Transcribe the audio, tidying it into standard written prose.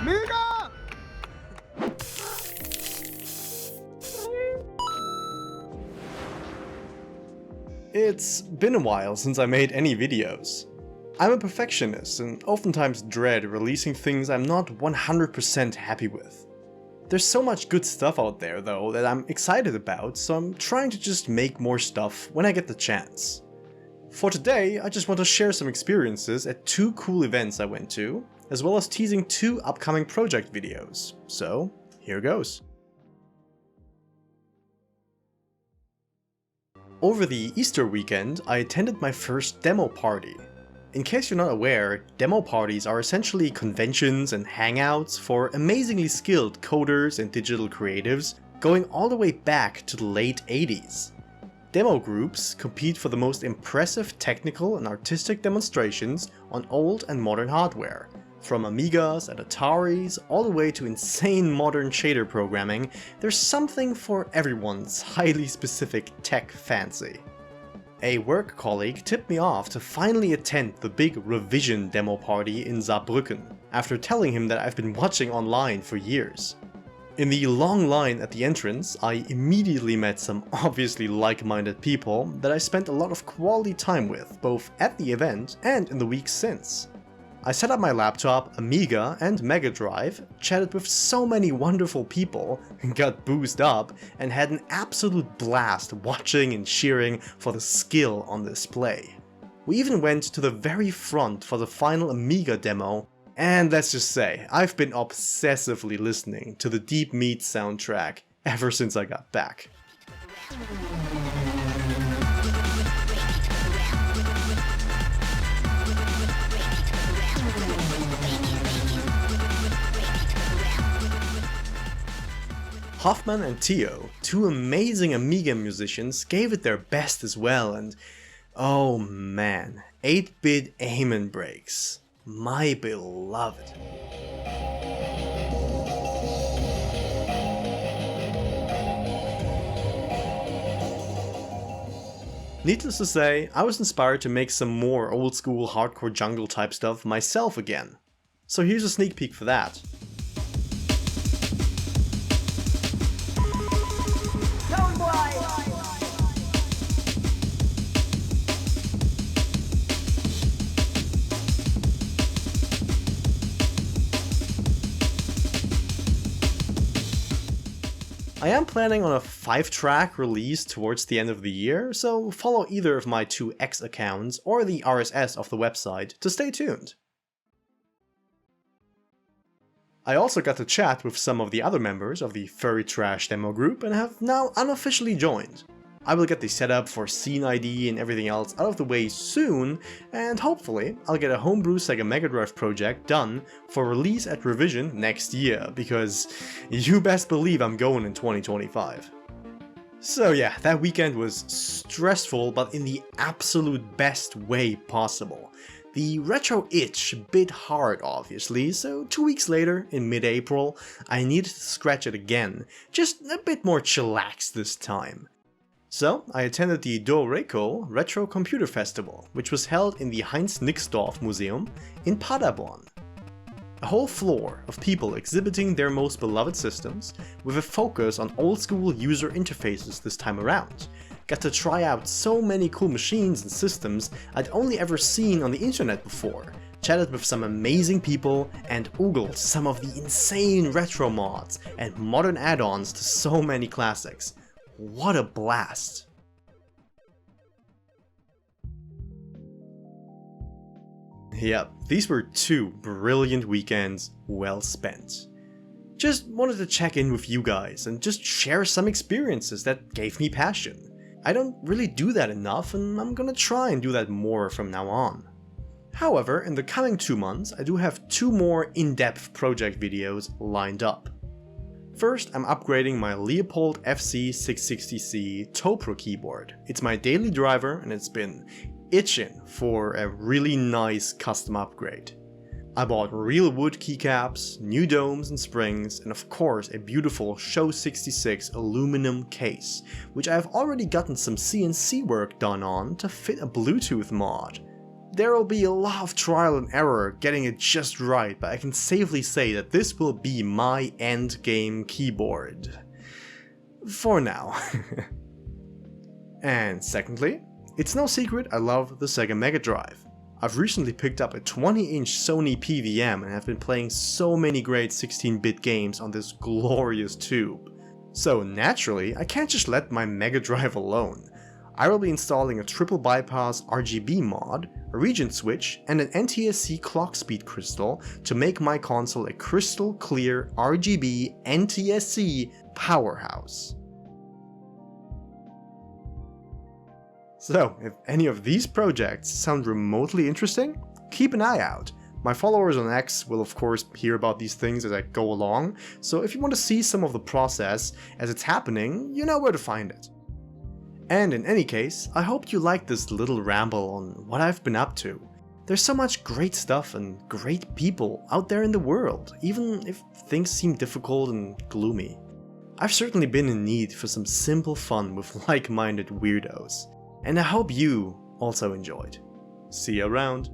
Amiga! It's been a while since I made any videos. I'm a perfectionist and oftentimes dread releasing things I'm not 100% happy with. There's so much good stuff out there though that I'm excited about, so I'm trying to just make more stuff when I get the chance. For today, I just want to share some experiences at 2 cool events I went to, as well as teasing 2 upcoming project videos. So, here goes. Over the Easter weekend, I attended my first demo party. In case you're not aware, demo parties are essentially conventions and hangouts for amazingly skilled coders and digital creatives going all the way back to the late 80s. Demo groups compete for the most impressive technical and artistic demonstrations on old and modern hardware, from Amigas and Ataris all the way to insane modern shader programming. There's something for everyone's highly specific tech fancy. A work colleague tipped me off to finally attend the big revision demo party in Saarbrücken, after telling him that I've been watching online for years. In the long line at the entrance, I immediately met some obviously like-minded people that I spent a lot of quality time with, both at the event and in the weeks since. I set up my laptop, Amiga and Mega Drive, chatted with so many wonderful people, got boozed up, and had an absolute blast watching and cheering for the skill on display. We even went to the very front for the final Amiga demo, and let's just say, I've been obsessively listening to the Deep Meat soundtrack ever since I got back. Hoffman and Tio, 2 amazing Amiga musicians, gave it their best as well, and oh man, 8-bit aim breaks. My beloved. Needless to say, I was inspired to make some more old school hardcore jungle type stuff myself again. So here's a sneak peek for that. I am planning on a 5-track release towards the end of the year, so follow either of my 2 X accounts or the RSS of the website to stay tuned. I also got to chat with some of the other members of the Furry Trash demo group and have now unofficially joined. I will get the setup for scene ID and everything else out of the way soon, and hopefully I'll get a homebrew Sega Mega Drive project done for release at Revision next year, because you best believe I'm going in 2025. So yeah, that weekend was stressful, but in the absolute best way possible. The retro itch bit hard obviously, so 2 weeks later, in mid-April, I needed to scratch it again, just a bit more chillaxed this time. So, I attended the DoReCo Retro Computer Festival, which was held in the Heinz Nixdorf Museum in Paderborn. A whole floor of people exhibiting their most beloved systems, with a focus on old school user interfaces this time around. Got to try out so many cool machines and systems I'd only ever seen on the internet before, chatted with some amazing people, and oogled some of the insane retro mods and modern add-ons to so many classics. What a blast! Yep, these were 2 brilliant weekends well spent. Just wanted to check in with you guys and just share some experiences that gave me passion. I don't really do that enough, and I'm gonna try and do that more from now on. However, in the coming 2 months, I do have 2 more in-depth project videos lined up. First, I'm upgrading my Leopold FC660C Topro keyboard. It's my daily driver and it's been itching for a really nice custom upgrade. I bought real wood keycaps, new domes and springs, and of course a beautiful Show 66 aluminum case, which I have already gotten some CNC work done on to fit a Bluetooth mod. There will be a lot of trial and error getting it just right, but I can safely say that this will be my endgame keyboard. For now. And secondly, it's no secret I love the Sega Mega Drive. I've recently picked up a 20-inch Sony PVM and have been playing so many great 16-bit games on this glorious tube. So naturally, I can't just let my Mega Drive alone. I will be installing a triple bypass RGB mod, a region switch, and an NTSC clock speed crystal to make my console a crystal clear RGB NTSC powerhouse. So, if any of these projects sound remotely interesting, keep an eye out. My followers on X will of course hear about these things as I go along, so if you want to see some of the process as it's happening, you know where to find it. And in any case, I hope you liked this little ramble on what I've been up to. There's so much great stuff and great people out there in the world, even if things seem difficult and gloomy. I've certainly been in need for some simple fun with like-minded weirdos, and I hope you also enjoyed. See you around.